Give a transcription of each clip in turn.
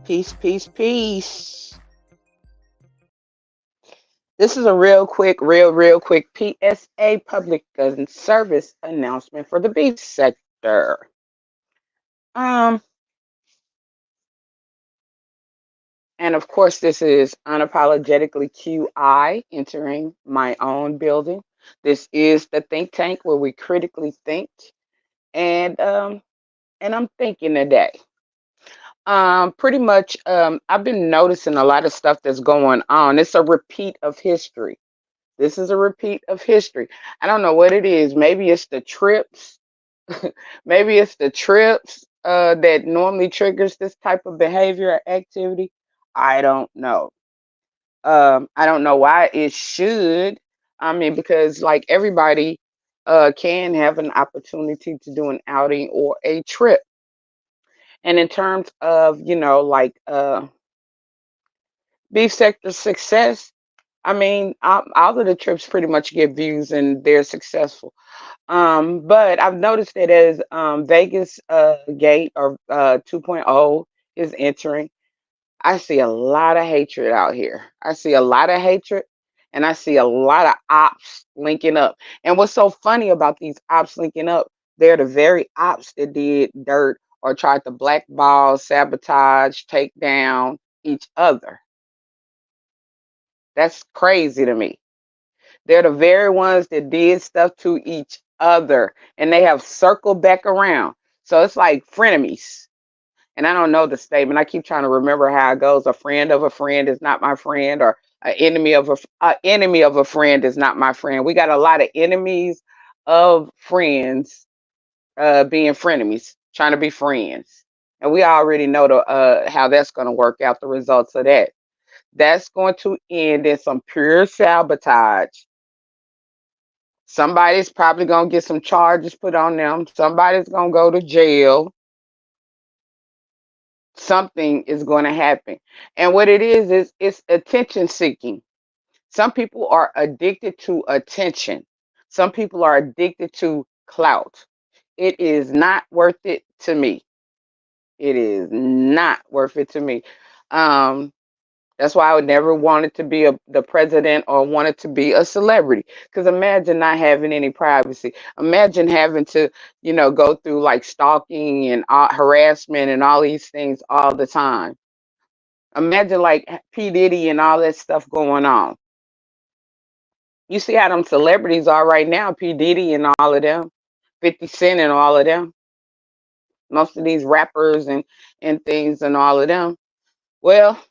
Peace, peace, peace. This is a real quick PSA public service announcement for the beef sector. Um, and of course, this is unapologetically QI entering my own building. This is the think tank where we critically think, and um, and I'm thinking today. Pretty much, I've been noticing a lot of stuff that's going on. It's a repeat of history. This is a repeat of history. I don't know what it is. Maybe it's the trips. Maybe it's the trips that normally triggers this type of behavior or activity. I don't know. I don't know why it should. I mean, because like everybody can have an opportunity to do an outing or a trip. And in terms of, like beef sector success, I mean, all of the trips pretty much get views and they're successful. But I've noticed that as Vegas Gate or 2.0 is entering, I see a lot of hatred out here. I see a lot of hatred and I see a lot of ops linking up. And what's so funny about these ops linking up, they're the very ops that did dirt or tried to blackball, sabotage, take down each other. That's crazy to me. They're the very ones that did stuff to each other and they have circled back around. So it's like frenemies. And I don't know the statement. I keep trying to remember how it goes. A friend of a friend is not my friend, or an enemy of a enemy of a friend is not my friend. We got a lot of enemies of friends being frenemies, trying to be friends. And we already know how that's going to work out, the results of that. That's going to end in some pure sabotage. Somebody's probably going to get some charges put on them. Somebody's going to go to jail. Something is going to happen. And what it is it's attention seeking. Some people are addicted to attention. Some people are addicted to clout. It is not worth it to me. It is not worth it to me. Um, That's why I would never wanted to be the president or wanted to be a celebrity. Because imagine not having any privacy. Imagine having to, go through like stalking and harassment and all these things all the time. Imagine like P. Diddy and all that stuff going on. You see how them celebrities are right now, P. Diddy and all of them, 50 Cent and all of them, most of these rappers and things and all of them. Well,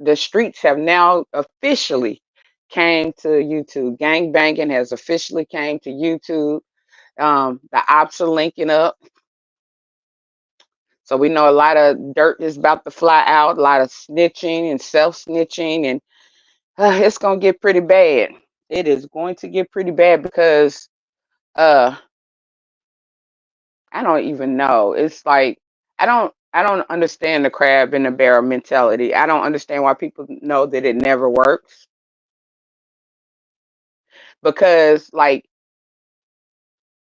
the streets have now officially came to YouTube. Gang banging has officially came to YouTube. The ops are linking up. So we know a lot of dirt is about to fly out, a lot of snitching and self-snitching, and it's going to get pretty bad. It is going to get pretty bad because uh, I don't even know. It's like I don't understand the crab in the barrel mentality. I don't understand why people know that it never works because like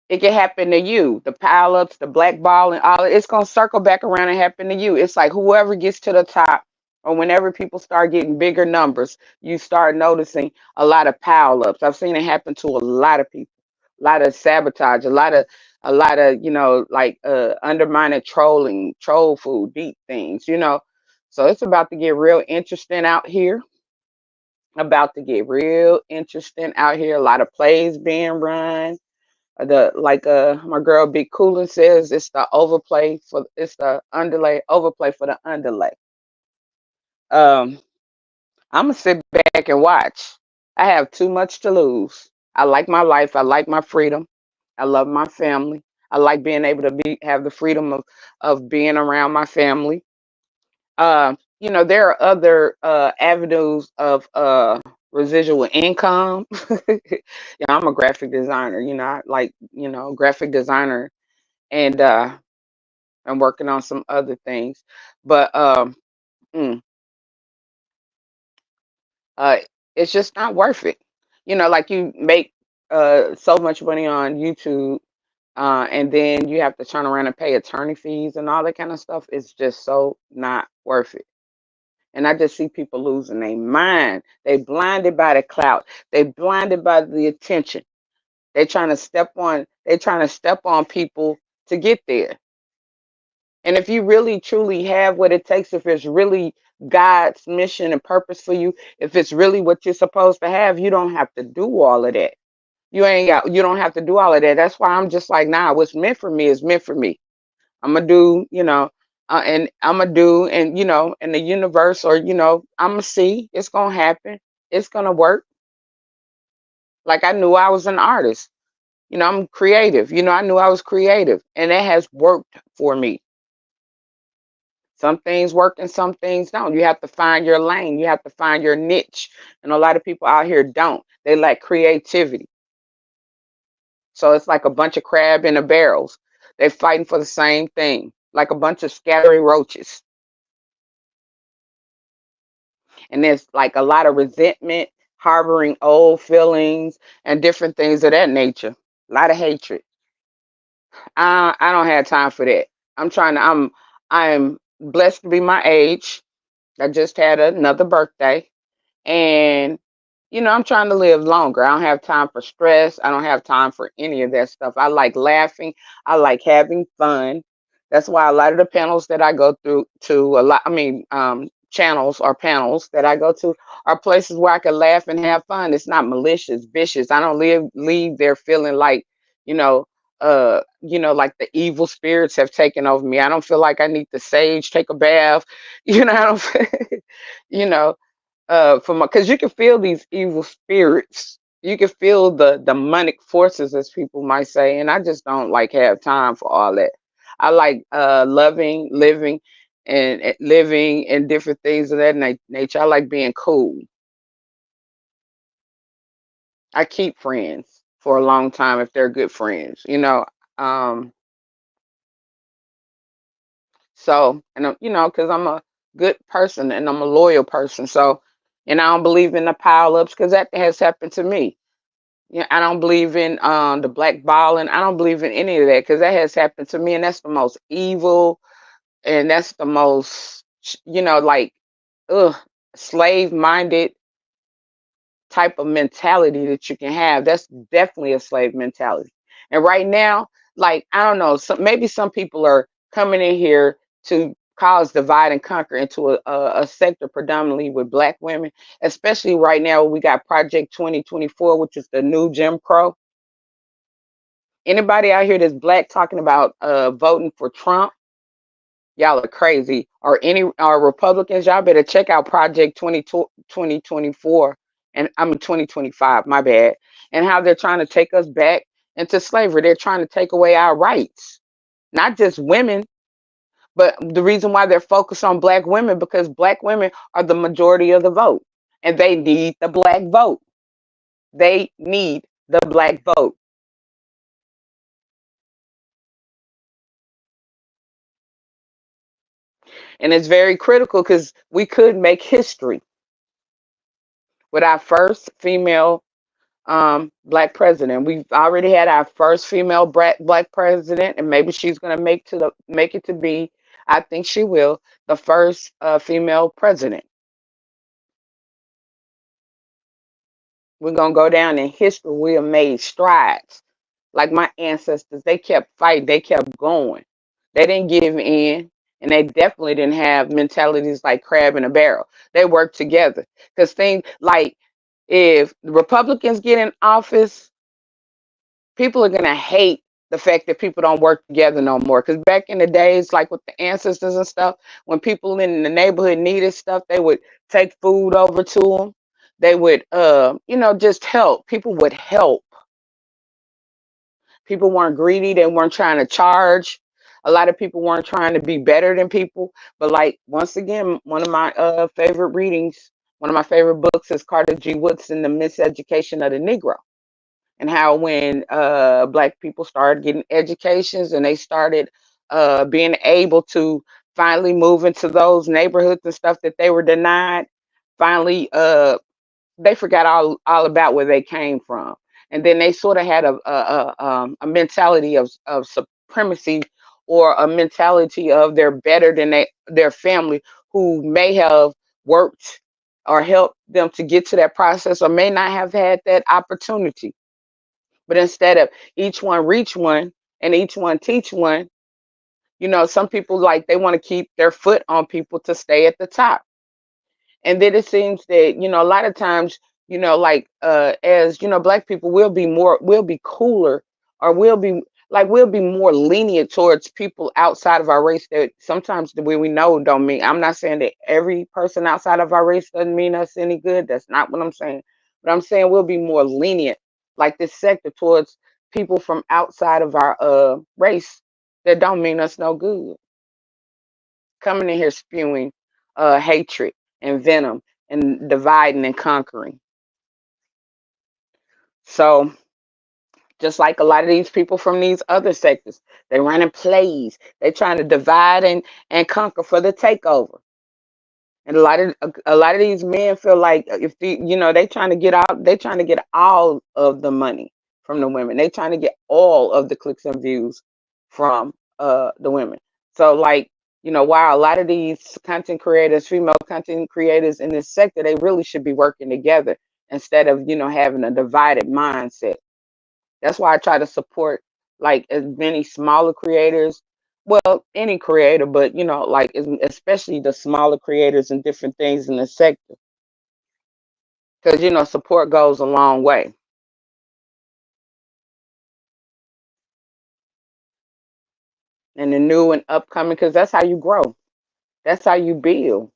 it can happen to you. The pileups, the blackball, and all it's gonna circle back around and happen to you. It's like whoever gets to the top, or whenever people start getting bigger numbers, you start noticing a lot of pileups. I've seen it happen to a lot of people, a lot of sabotage, a lot of like undermining trolling, troll food, deep things. So it's about to get real interesting out here. About to get real interesting out here. A lot of plays being run. The like my girl Big Coolin says, it's the underlay overplay for the underlay. Um, I'm gonna sit back and watch. I have too much to lose. I like my life. I like my freedom. I love my family. I like being able to have the freedom of being around my family. There are other avenues of residual income. I'm a graphic designer. I like graphic designer, and I'm working on some other things, but mm, uh, it's just not worth it. Like you make so much money on YouTube, and then you have to turn around and pay attorney fees and all that kind of stuff. It's just so not worth it. And I just see people losing their mind. They blinded by the clout. They blinded by the attention. They're trying to step on people to get there. And if you really truly have what it takes, if it's really God's mission and purpose for you, if it's really what you're supposed to have, you don't have to do all of that. You don't have to do all of that. That's why I'm just like, nah, what's meant for me is meant for me. I'm gonna do, and I'm gonna do, and in the universe, or I'm gonna see it's gonna happen. It's gonna work. Like I knew I was an artist. I'm creative. I knew I was creative, and it has worked for me. Some things work and some things don't. You have to find your lane. You have to find your niche, and a lot of people out here don't. They lack creativity. So it's like a bunch of crab in the barrels. They're fighting for the same thing, like a bunch of scattering roaches. And there's like a lot of resentment, harboring old feelings, and different things of that nature. A lot of hatred. I don't have time for that. I'm blessed to be my age. I just had another birthday, and I'm trying to live longer. I don't have time for stress. I don't have time for any of that stuff. I like laughing. I like having fun. That's why a lot of the panels that I go through to channels or panels that I go to are places where I can laugh and have fun. It's not malicious, vicious. I don't leave there feeling like, you know, like the evil spirits have taken over me. I don't feel like I need to sage, take a bath. I don't, you know, from because you can feel these evil spirits. You can feel the demonic forces, as people might say, and I just don't like have time for all that. I like loving, living, and living and different things of that nature. I like being cool. I keep friends for a long time if they're good friends. Um, so and because I'm a good person and I'm a loyal person. So, and I don't believe in the pile ups because that has happened to me. Yeah, I don't believe in the blackballing. I don't believe in any of that because that has happened to me, and that's the most evil, and that's the most, like, ugh, slave-minded type of mentality that you can have. That's definitely a slave mentality. And right now, like, I don't know, maybe some people are coming in here to cause divide and conquer into a sector predominantly with black women, especially right now we got Project 2024, which is the new Jim Crow. Anybody out here that's black talking about voting for Trump, y'all are crazy. Or any Republicans, y'all better check out Project 2024, and I mean 2025, my bad, and how they're trying to take us back into slavery. They're trying to take away our rights, not just women, but the reason why they're focused on black women because black women are the majority of the vote, and they need the black vote. They need the black vote. And it's very critical because we could make history with our first female black president. We've already had our first female black president, and maybe she's going to make it to be. I think she will the first female president. We're going to go down in history. We have made strides. Like my ancestors, they kept fighting. They kept going. They didn't give in, and they definitely didn't have mentalities like crab in a barrel. They worked together because things like if the Republicans get in office, People are gonna hate the fact that people don't work together no more. Because back in the days, like with the ancestors and stuff, when people in the neighborhood needed stuff, they would take food over to them. They would, just help. People would help. People weren't greedy. They weren't trying to charge. A lot of people weren't trying to be better than people. But like once again, one of my favorite readings, one of my favorite books is Carter G. Woodson, The Miseducation of the Negro, and how when black people started getting educations and they started being able to finally move into those neighborhoods and stuff that they were denied, finally they forgot all about where they came from, and then they sort of had a mentality of supremacy, or a mentality of they're better than their family, who may have worked or helped them to get to that process, or may not have had that opportunity. But instead of each one reach one and each one teach one, some people, like, they want to keep their foot on people to stay at the top. And then it seems that, a lot of times, like, as black people will be cooler, or we'll be more lenient towards people outside of our race, that sometimes the way we know don't mean. I'm not saying that every person outside of our race doesn't mean us any good. That's not what I'm saying. But I'm saying we'll be more lenient, like this sector, towards people from outside of our race that don't mean us no good, coming in here spewing hatred and venom and dividing and conquering. So just like a lot of these people from these other sectors, they running plays. They trying to divide and conquer for the takeover. And a lot of these men feel like, if they trying to get out, they trying to get all of the money from the women. They trying to get all of the clicks and views from the women. So, like, while a lot of these content creators, female content creators in this sector, they really should be working together, instead of having a divided mindset. That's why I try to support, like, as many smaller creators. Well, any creator, but like, especially the smaller creators and different things in the sector, because support goes a long way. And the new and upcoming, because that's how you grow. That's how you build.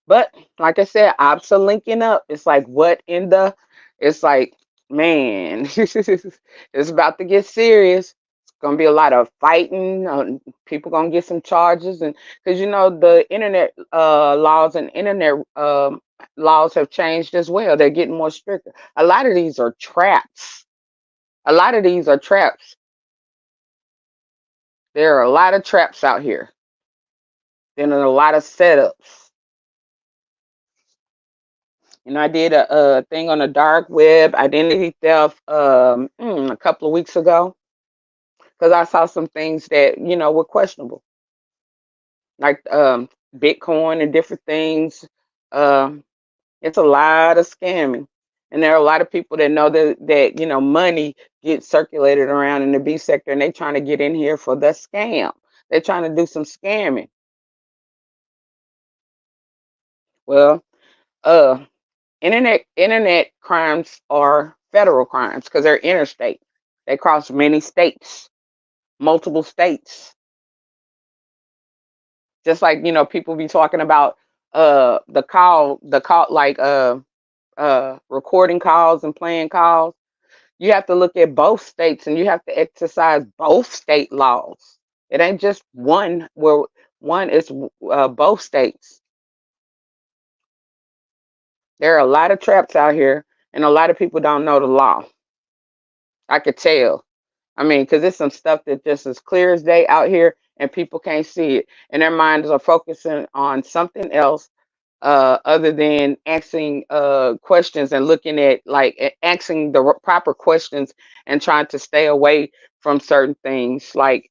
But like I said, Opps are linking up. It's like, what in the? It's like, man, it's about to get serious. It's gonna be a lot of fighting. People gonna get some charges, and because the internet laws and internet laws have changed as well. They're getting more stricter. A lot of these are traps. A lot of these are traps. There are a lot of traps out here. Then a lot of setups. I did a thing on the dark web, identity theft, a couple of weeks ago, because I saw some things that were questionable, like Bitcoin and different things. Um, it's a lot of scamming, and there are a lot of people that know that money gets circulated around in the B sector, and they trying to get in here for the scam. They're trying to do some scamming. Well, uh, internet crimes are federal crimes because they're interstate. They cross many states, multiple states. Just like people be talking about the call, like recording calls and playing calls. You have to look at both states, and you have to exercise both state laws. It ain't just one, where one is both states. There are a lot of traps out here, and a lot of people don't know the law. I could tell. I mean, because it's some stuff that just as clear as day out here, and people can't see it, and their minds are focusing on something else, other than asking questions, and looking at, like, asking the proper questions, and trying to stay away from certain things, like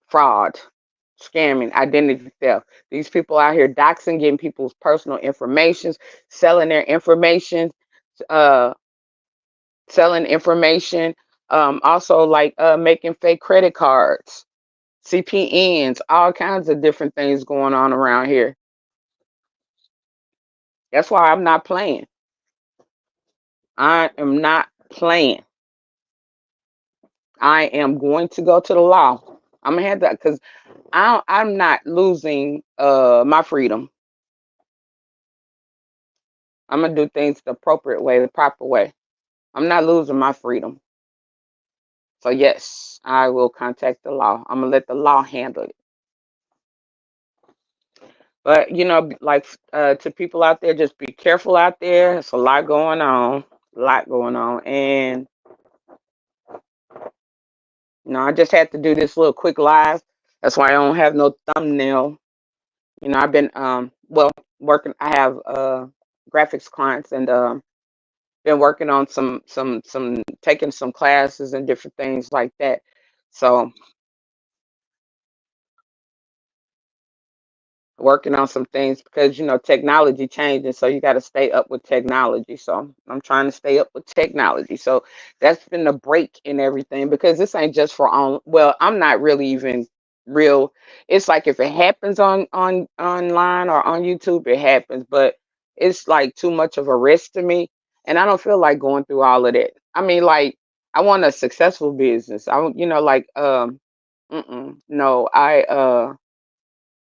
fraud, scamming, identity theft. These people out here doxing, getting people's personal information, selling their information, uh, selling information. Also, like, making fake credit cards, CPNs, all kinds of different things going on around here. That's why I'm not playing. I am not playing. I am going to go to the law. I'm gonna have that because I'm not losing my freedom. I'm gonna do things the appropriate way, the proper way. I'm not losing my freedom. So yes, I will contact the law. I'm gonna let the law handle it. But like to people out there, just be careful out there. It's a lot going on, a lot going on, and I just had to do this little quick live. That's why I don't have no thumbnail. I've been well working. I have graphics clients and been working on some taking some classes and different things like that. So working on some things because technology changing, so you got to stay up with technology. So I'm trying to stay up with technology. So that's been the break in everything because this ain't just for on. Well, I'm not really even real. It's like if it happens on online or on YouTube, it happens, but it's like too much of a risk to me, and I don't feel like going through all of that. I mean, like I want a successful business. I want like no,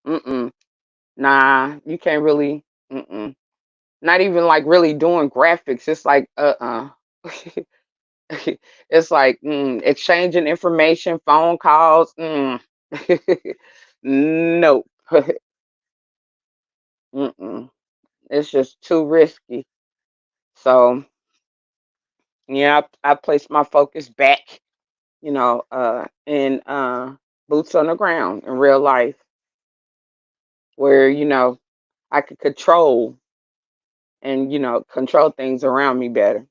mm-mm. Nah, you can't really. Mm-mm. Not even like really doing graphics. It's like it's like exchanging information, phone calls. Nope. Mm-mm. It's just too risky. So yeah, I placed my focus back. In boots on the ground in real life, where I could control and control things around me better.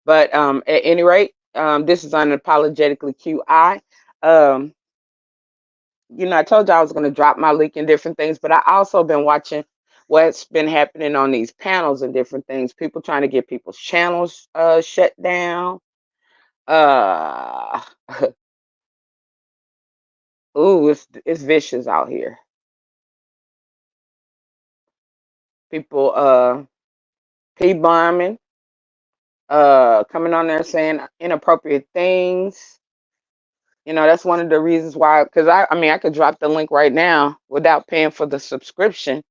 But at any rate, this is unapologetically QI. Um, I told you I was going to drop my link and different things, but I also been watching what's been happening on these panels and different things. People trying to get people's channels shut down. Uh, ooh, it's vicious out here. People p-bombing, coming on there saying inappropriate things. That's one of the reasons why, because I mean, I could drop the link right now without paying for the subscription.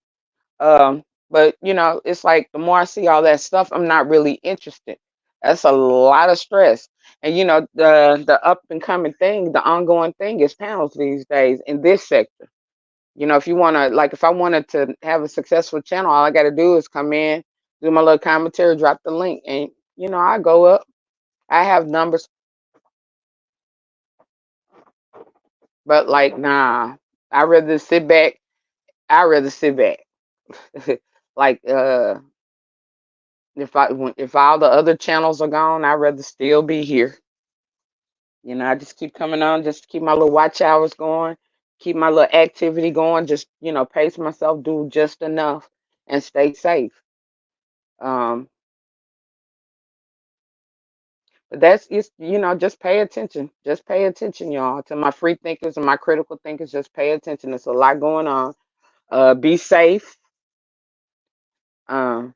But it's like the more I see all that stuff, I'm not really interested. That's a lot of stress. And the up and coming thing, the ongoing thing is panels these days in this sector. If you want to, like, if I wanted to have a successful channel, all I got to do is come in, do my little commentary, drop the link, and I go up. I have numbers, but like, nah, I rather sit back. I rather sit back. Like, if all the other channels are gone, I'd rather still be here. I just keep coming on, just keep my little watch hours going, keep my little activity going, just pace myself, do just enough, and stay safe. Um, but that's it's just pay attention. Just pay attention, y'all. To my free thinkers and my critical thinkers, just pay attention. There's a lot going on. Be safe. Um,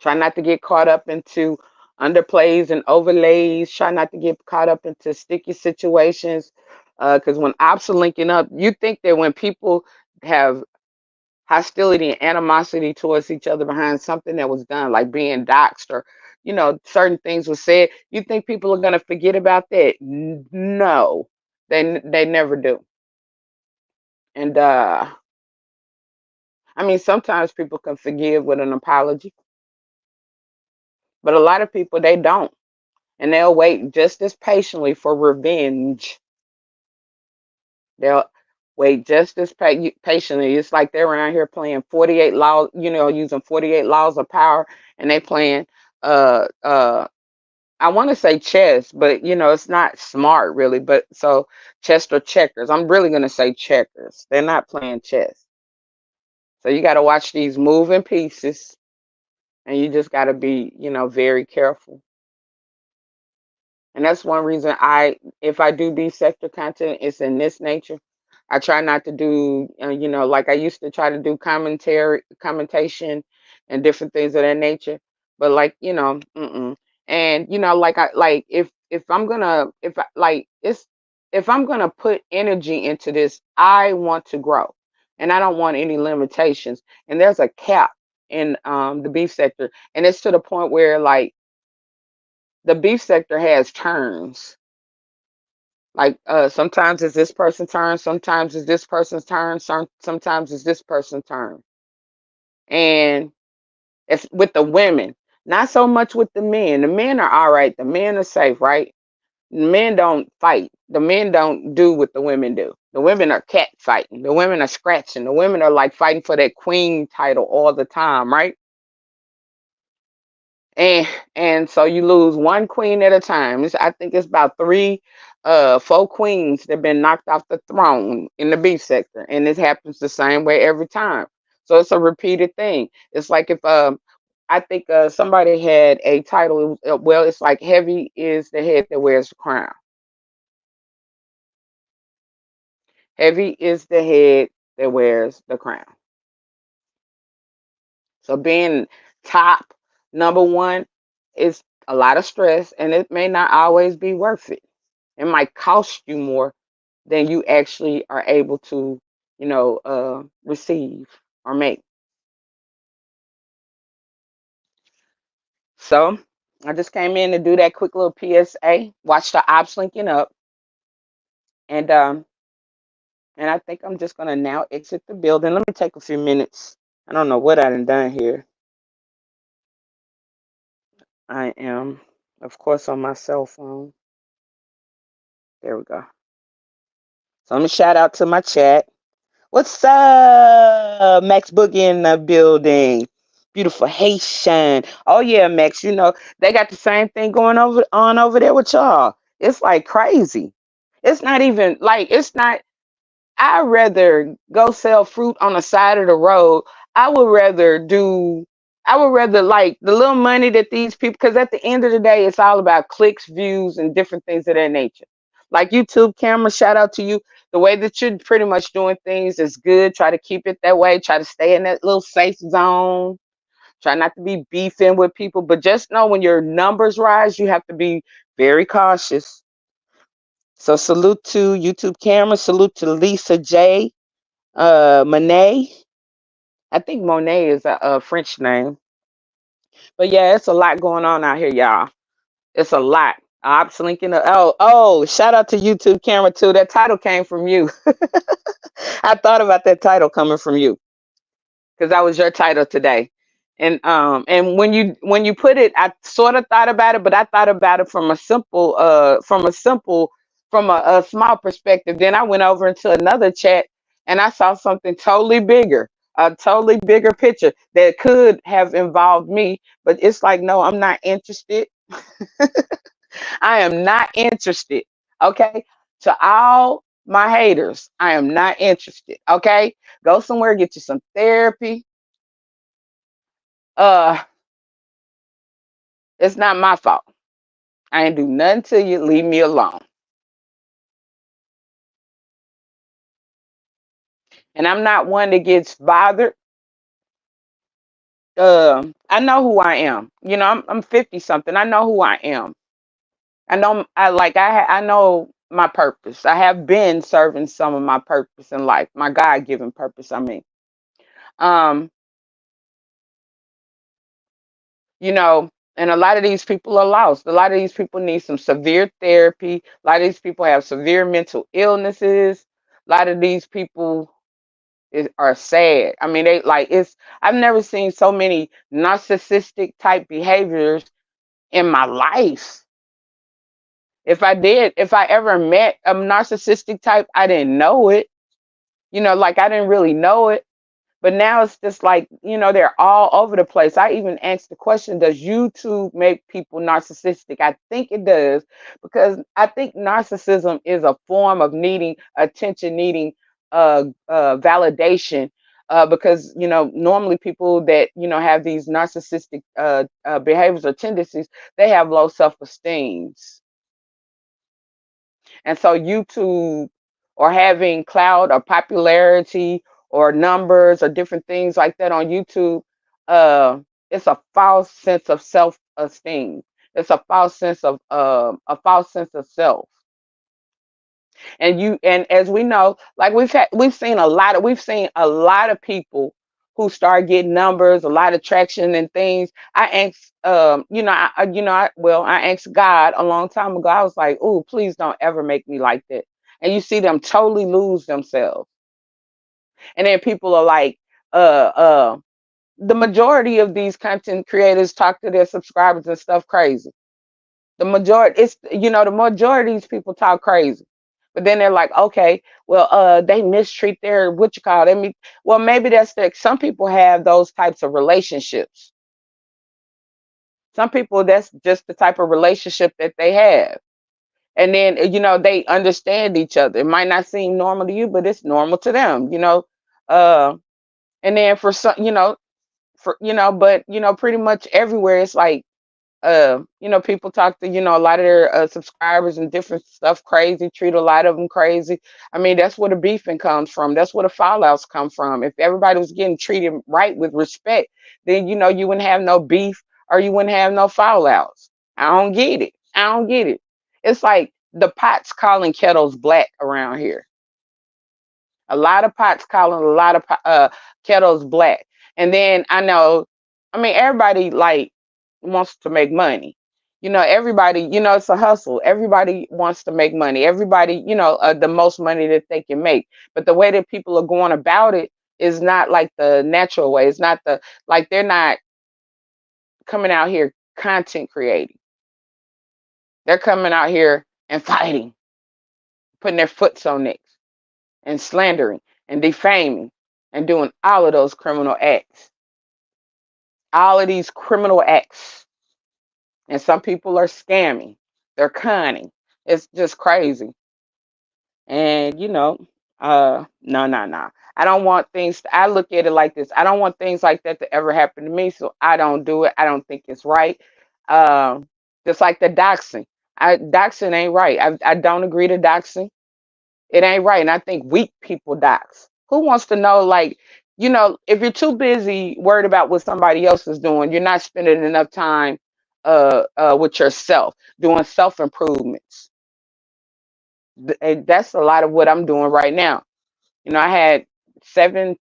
Try not to get caught up into underplays and overlays. Try not to get caught up into sticky situations. Because when ops are linking up, you think that when people have hostility and animosity towards each other behind something that was done, like being doxxed or, certain things were said, you think people are going to forget about that? No, they never do. And I mean, sometimes people can forgive with an apology, but a lot of people, they don't. And they'll wait just as patiently for revenge. They'll wait just as patiently. It's like they're around here playing 48 laws, using 48 laws of power, and they playing uh uh I want to say chess, but it's not smart really. But so chess or checkers. I'm really gonna say checkers. They're not playing chess. So you got to watch these moving pieces, and you just got to be, very careful. And that's one reason if I do these sector content, it's in this nature. I try not to do, like I used to try to do commentation and different things of that nature. But like, and like I like if I'm gonna if I, like it's if I'm gonna put energy into this, I want to grow, and I don't want any limitations. And there's a cap in the beef sector, and it's to the point where like the beef sector has turns. Like sometimes it's this person's turn, sometimes it's this person's turn, sometimes it's this person's turn, and it's with the women. Not so much with the men. The men are all right. The men are safe, right? The men don't fight. The men don't do what the women do. The women are cat fighting. The women are scratching. The women are like fighting for that queen title all the time, right? and and so you lose one queen at a time. I think it's about four queens that have been knocked off the throne in the beef sector, and it happens the same way every time. So it's a repeated thing. It's like if I think somebody had a title. Well, it's like heavy is the head that wears the crown. Heavy is the head that wears the crown. So being top number one is a lot of stress, and it may not always be worth it. It might cost you more than you actually are able to, receive or make. So I just came in to do that quick little PSA. Watch the Opps Linking Up, and I think I'm just gonna now exit the building. Let me take a few minutes. I don't know what I done here. I am, of course, on my cell phone. There we go. So let me shout out to my chat. What's up, Max Boogie in the building? Beautiful Haitian. Oh yeah, Max. They got the same thing going on over there with y'all. It's like crazy. It's not even like it's not. I'd rather go sell fruit on the side of the road. I would rather do, I would rather like the little money that these people, because at the end of the day, it's all about clicks, views, and different things of that nature. Like YouTube camera, shout out to you. The way that you're pretty much doing things is good. Try to keep it that way. Try to stay in that little safe zone. Try not to be beefing with people. But just know when your numbers rise, you have to be very cautious. So salute to YouTube camera. Salute to Lisa J. Monet. I think Monet is a French name. But yeah, it's a lot going on out here, y'all. It's a lot. Ops linking up. Oh, shout out to YouTube camera too. That title came from you. I thought about that title coming from you because that was your title today. And when you put it, I sort of thought about it, but I thought about it from a small perspective. Then I went over into another chat and I saw something totally bigger, a totally bigger picture that could have involved me. But it's like, no, I'm not interested. I am not interested. Okay. To all my haters, I am not interested. Okay. Go somewhere, get you some therapy. Uh, it's not my fault. I ain't do nothing to you. Leave me alone. And I'm not one that gets bothered. I know who I am. I'm 50 something. I know who I am. I know my purpose. I have been serving some of my purpose in life, my God given purpose. I mean, um, you know, and a lot of these people are lost. A lot of these people need some severe therapy. A lot of these people have severe mental illnesses. A lot of these people are sad. I mean, they like it's. I've never seen so many narcissistic type behaviors in my life. If I ever met a narcissistic type, I didn't know it. Like I didn't really know it. But now it's just like, they're all over the place. I even asked the question, does YouTube make people narcissistic? I think it does, because I think narcissism is a form of needing attention, needing validation. Because, normally people that, have these narcissistic behaviors or tendencies, they have low self-esteem. And so YouTube or having cloud or popularity or numbers or different things like that on YouTube, uh, it's a false sense of self-esteem. It's a false sense of self. And as we know, like we've seen a lot of people who start getting numbers, a lot of traction and things. I asked I asked God a long time ago. I was like, "Ooh, please don't ever make me like that." And you see them totally lose themselves. And then people are like, uh uh the majority of these content creators talk to their subscribers and stuff crazy. The majority of these people talk crazy. But then they're like, okay, well, they mistreat their what you call it. I mean, well, maybe some people have those types of relationships. Some people, that's just the type of relationship that they have. And then, they understand each other. It might not seem normal to you, but it's normal to them. Uh, and then for some, but pretty much everywhere, it's like people talk to, a lot of their subscribers and different stuff crazy, treat a lot of them crazy. I mean, that's where the beefing comes from. That's where the fallouts come from. If everybody was getting treated right with respect, then, you wouldn't have no beef or you wouldn't have no fallouts. I don't get it. I don't get it. It's like the pots calling kettles black around here. A lot of pots calling a lot of kettles black. And then I mean, everybody like wants to make money. Everybody, it's a hustle. Everybody wants to make money. Everybody, the most money that they can make. But the way that people are going about it is not like the natural way. It's not like they're not coming out here content creating. They're coming out here and fighting, putting their foots on necks and slandering and defaming and doing all of those criminal acts. All of these criminal acts. And some people are scamming. They're conning. It's just crazy. And no, no, no. I don't want I look at it like this. I don't want things like that to ever happen to me. So I don't do it. I don't think it's right. Um, just like the doxing. Doxing ain't right. I don't agree to doxing. It ain't right. And I think weak people dox. Who wants to know, like, if you're too busy worried about what somebody else is doing, you're not spending enough time with yourself, doing self improvements. And that's a lot of what I'm doing right now. I had seven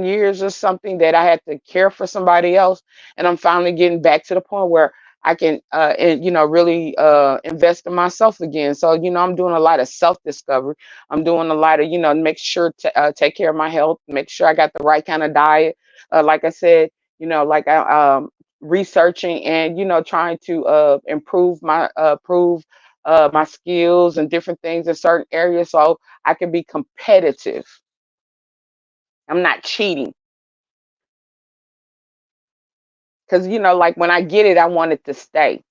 years or something that I had to care for somebody else, and I'm finally getting back to the point where I can, really invest in myself again. So I'm doing a lot of self discovery. I'm doing a lot of make sure to take care of my health, make sure I got the right kind of diet. Like I said, like I researching and trying to improve my skills and different things in certain areas so I can be competitive. I'm not cheating because like when I get it, I want it to stay.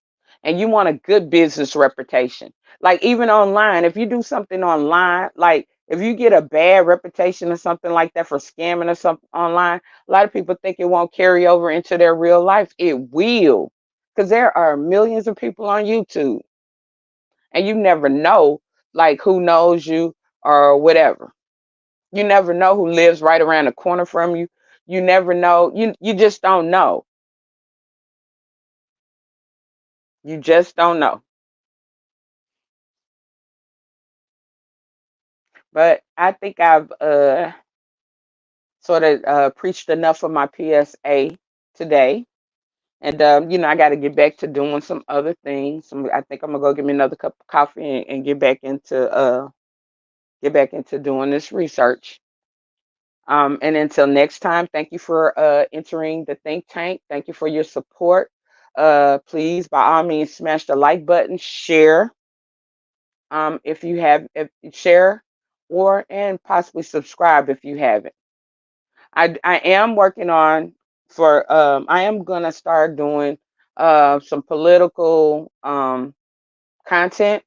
And you want a good business reputation. Like even online, if you do something online, like if you get a bad reputation or something like that for scamming or something online, a lot of people think it won't carry over into their real life. It will, because there are millions of people on YouTube, and you never know like who knows you or whatever. You never know who lives right around the corner from you. You never know. You just don't know. You just don't know. But I think I've sort of preached enough of my PSA today. And I got to get back to doing some other things. I think I'm gonna go get me another cup of coffee and get back into doing this research. And until next time, thank you for entering the think tank. Thank you for your support. Please, by all means, smash the like button, share. If you have, if share, or and possibly subscribe if you haven't. I am working on for I am gonna start doing some political content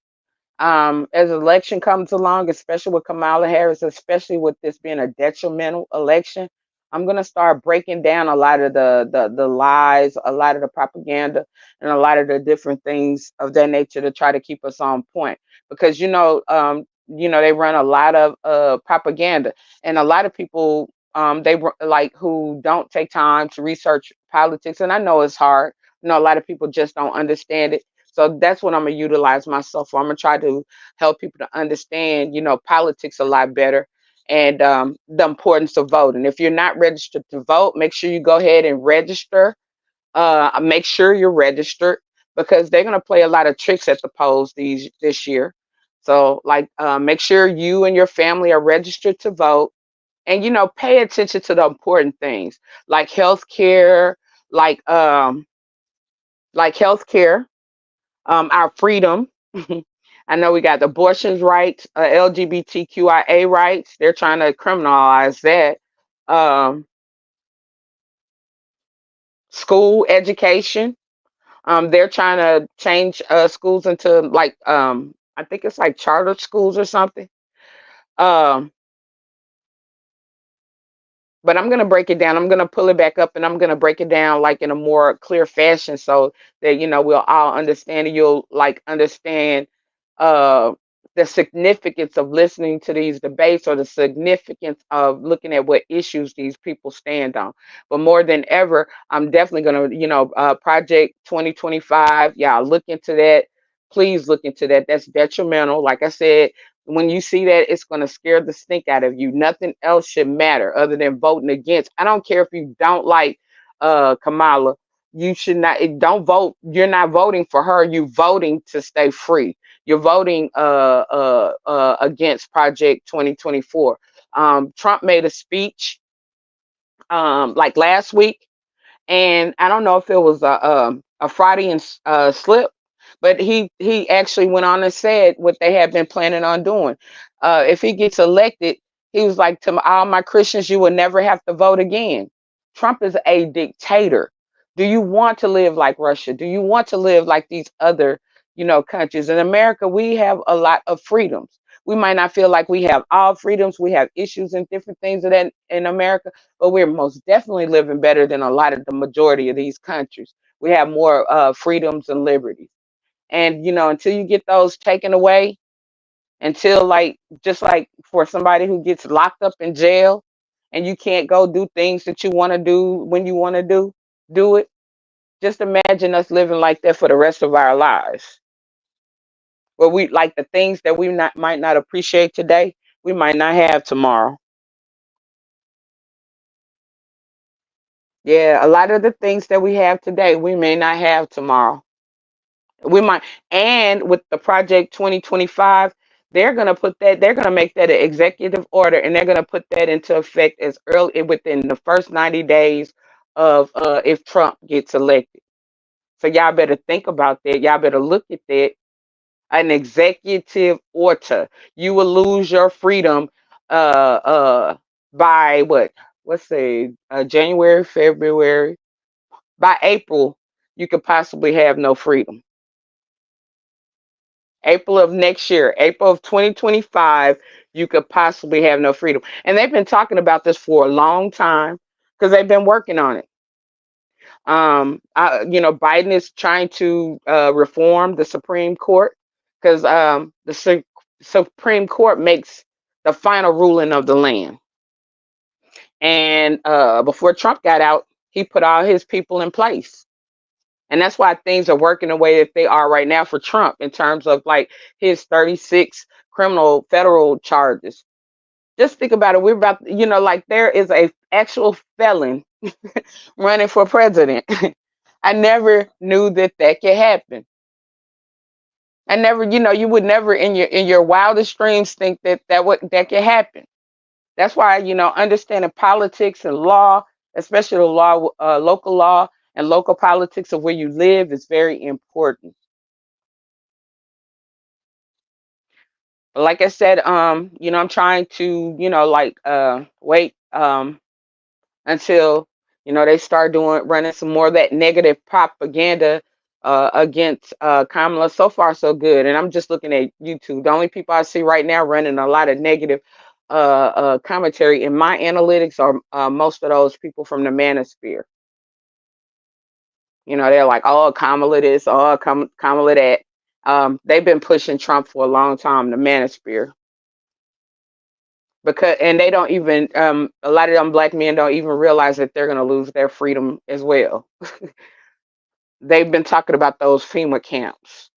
as election comes along, especially with Kamala Harris, especially with this being a detrimental election. I'm gonna start breaking down a lot of the lies, a lot of the propaganda, and a lot of the different things of that nature to try to keep us on point. Because they run a lot of propaganda, and a lot of people like who don't take time to research politics, and I know it's hard. A lot of people just don't understand it. So that's what I'm gonna utilize myself for. I'm gonna try to help people to understand, politics a lot better, and the importance of voting. If you're not registered to vote, make sure you go ahead and register. Make sure you're registered, because they're gonna play a lot of tricks at the polls this year. So, like, make sure you and your family are registered to vote, and pay attention to the important things, like healthcare, like healthcare, our freedom. I know we got the abortions rights, LGBTQIA rights. They're trying to criminalize that. Um, School education. They're trying to change schools into, like, I think it's like charter schools or something. Um, but I'm gonna break it down. I'm gonna pull it back up, and I'm gonna break it down like in a more clear fashion, so that we'll all understand, and you'll like understand uh the significance of listening to these debates, or the significance of looking at what issues these people stand on. But more than ever, I'm definitely gonna, Project 2025. Yeah, look into that. Please look into that. That's detrimental. Like I said, when you see that, it's going to scare the stink out of you. Nothing else should matter other than voting against. I don't care if you don't like Kamala. You should not, don't vote. You're not voting for her. You're voting to stay free. You're voting against Project 2024. Trump made a speech like last week, and I don't know if it was a Freudian slip, but he actually went on and said what they had been planning on doing. If he gets elected, he was like, to all my Christians, you will never have to vote again. Trump is a dictator. Do you want to live like Russia? Do you want to live like these other, countries? In America, we have a lot of freedoms. We might not feel like we have all freedoms. We have issues and different things of that in America, but we're most definitely living better than a lot of the majority of these countries. We have more freedoms and liberties. And until you get those taken away, until, like, just like for somebody who gets locked up in jail, and you can't go do things that you want to do when you want to do it. Just imagine us living like that for the rest of our lives. Where we, like, the things that we might not appreciate today, we might not have tomorrow. Yeah, a lot of the things that we have today, we may not have tomorrow. We might, and with the Project 2025, they're gonna make that an executive order, and they're gonna put that into effect as early within the first 90 days of if Trump gets elected. So y'all better think about that. Y'all better look at that. An executive order. You will lose your freedom by what? Let's say January, February. By April, you could possibly have no freedom. April of next year, April of 2025, you could possibly have no freedom. And they've been talking about this for a long time, because they've been working on it. Biden is trying to reform the Supreme Court, because Supreme Court makes the final ruling of the land. And before Trump got out, he put all his people in place. And that's why things are working the way that they are right now for Trump, in terms of like his 36 criminal federal charges. Just think about it. We're about, like, there is a actual felon running for president. I never knew that that could happen. I never, you would never in your wildest dreams think that could happen. That's why, understanding politics and law, especially the law, local law and local politics of where you live, is very important. Like I said, I'm trying to, like, wait until, they start running some more of that negative propaganda against Kamala. So far, so good. And I'm just looking at YouTube. The only people I see right now running a lot of negative commentary in my analytics are most of those people from the manosphere. They're like, oh, Kamala this, oh, Kamala that. They've been pushing Trump for a long time, the manosphere. because and they don't even a lot of them black men don't even realize that they're going to lose their freedom as well. They've been talking about those FEMA camps.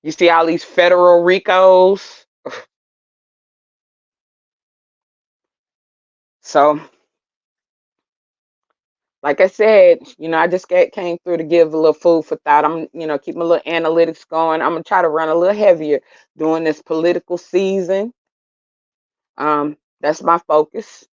You see all these federal ricos. So like I said, I just came through to give a little food for thought. I'm, keep my little analytics going. I'm gonna try to run a little heavier during this political season. That's my focus,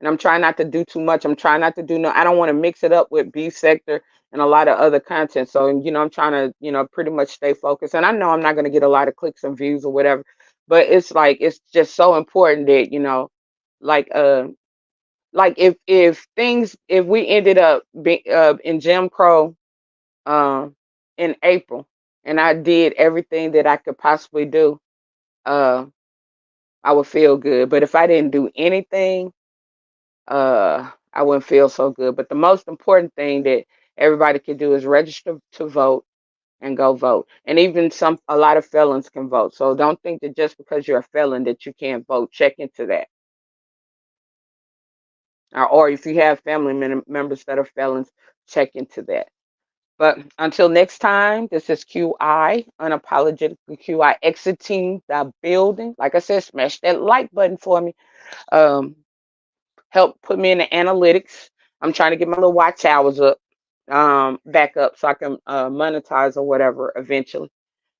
and I'm trying not to do too much. I'm trying not to do no. I don't want to mix it up with beef sector and a lot of other content. So, I'm trying to, pretty much stay focused. And I know I'm not gonna get a lot of clicks and views or whatever, but it's like it's just so important that like if we ended up in Jim Crow um in April and I did everything that I could possibly do, uh I would feel good. But if I didn't do anything, I wouldn't feel so good. But the most important thing that everybody can do is register to vote and go vote. And even a lot of felons can vote. So don't think that just because you're a felon that you can't vote. Check into that. Or if you have family members that are felons, check into that. But until next time, this is QI, unapologetically QI, exiting the building. Like I said, smash that like button for me. Um, Help put me in the analytics. I'm trying to get my little watch hours up, back up so I can monetize or whatever eventually.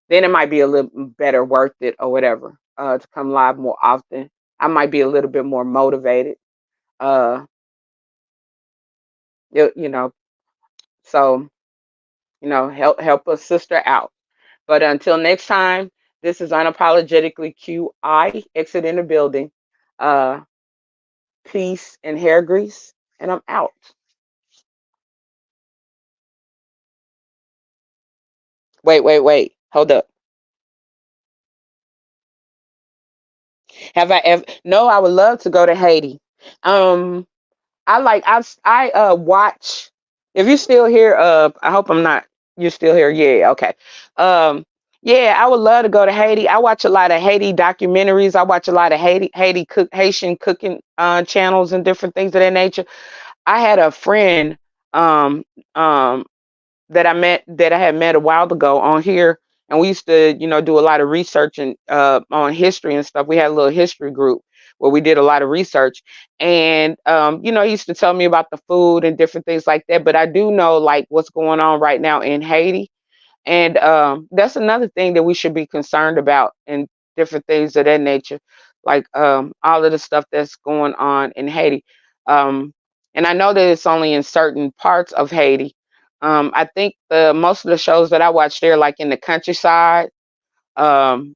Then it might be a little better worth it or whatever to come live more often. I might be a little bit more motivated. Uh, you know, so help a sister out. But until next time, this is unapologetically QI, exit in the building. Uh, Peace and hair grease, and I'm out. Wait. Hold up. Have I ever? No, I would love to go to Haiti. Um, I watch. If you're still here, I hope I'm not. You're still here. Yeah, okay. Um, yeah, I would love to go to Haiti. I watch a lot of Haiti documentaries. I watch a lot of Haitian cooking channels and different things of that nature. I had a friend um um that I had met a while ago on here, and we used to, do a lot of research and on history and stuff. We had a little history group where we did a lot of research, and he used to tell me about the food and different things like that. But I do know like what's going on right now in Haiti, and that's another thing that we should be concerned about and different things of that nature, like all of the stuff that's going on in Haiti. Um, and I know that it's only in certain parts of Haiti. I think most of the shows that I watch, they're like in the countryside. Um,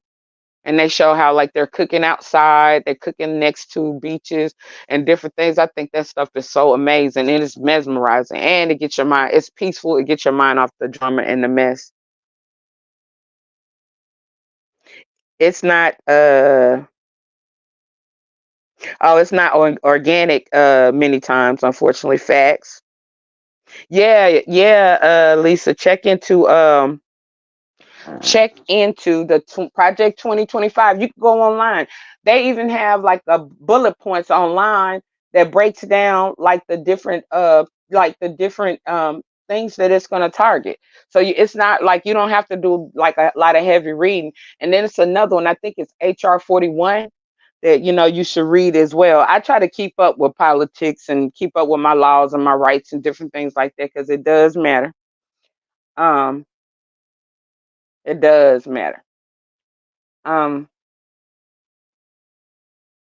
and they show how like they're cooking outside, they're cooking next to beaches and different things. I think that stuff is so amazing and it's mesmerizing and it gets your mind, it's peaceful, it gets your mind off the drama and the mess. It's not it's not organic many times, unfortunately. Facts. Yeah, Lisa, check into the project 2025. You can go online. They even have like a bullet points online that breaks down like the different things that it's going to target. So it's not like you don't have to do like a lot of heavy reading. And then it's another one, I think it's HR 41, that you should read as well. I try to keep up with politics and keep up with my laws and my rights and different things like that because it does matter. um it does matter. um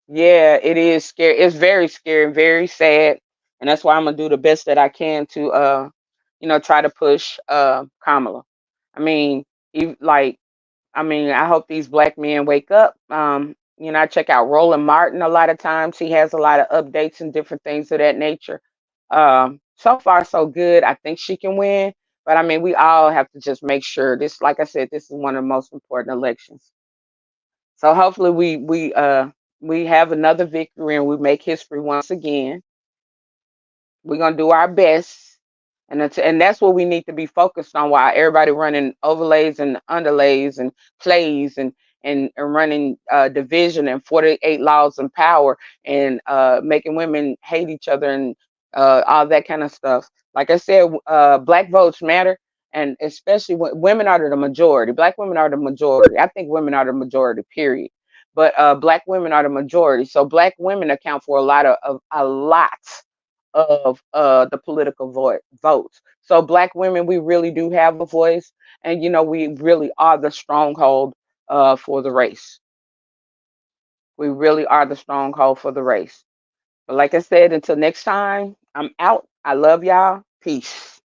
Yeah, it is scary. It's very scary and very sad. And that's why I'm gonna do the best that I can to try to push Kamala. I mean, like I hope these black men wake up. I check out Roland Martin a lot of times. He has a lot of updates and different things of that nature. So far so good. I think she can win. But I mean, we all have to just make sure this, like I said, this is one of the most important elections. So hopefully we have another victory and we make history once again. We're gonna do our best, and that's what we need to be focused on. While everybody running overlays and underlays and plays and and running division and 48 laws and power and making women hate each other and all that kind of stuff. Like I said, black votes matter, and especially when women are the majority. Black women are the majority. I think women are the majority, period. But black women are the majority. So black women account for a lot of the political votes. So black women, we really do have a voice, and we really are the stronghold for the race. We really are the stronghold for the race. But like I said, until next time, I'm out. I love y'all. Peace.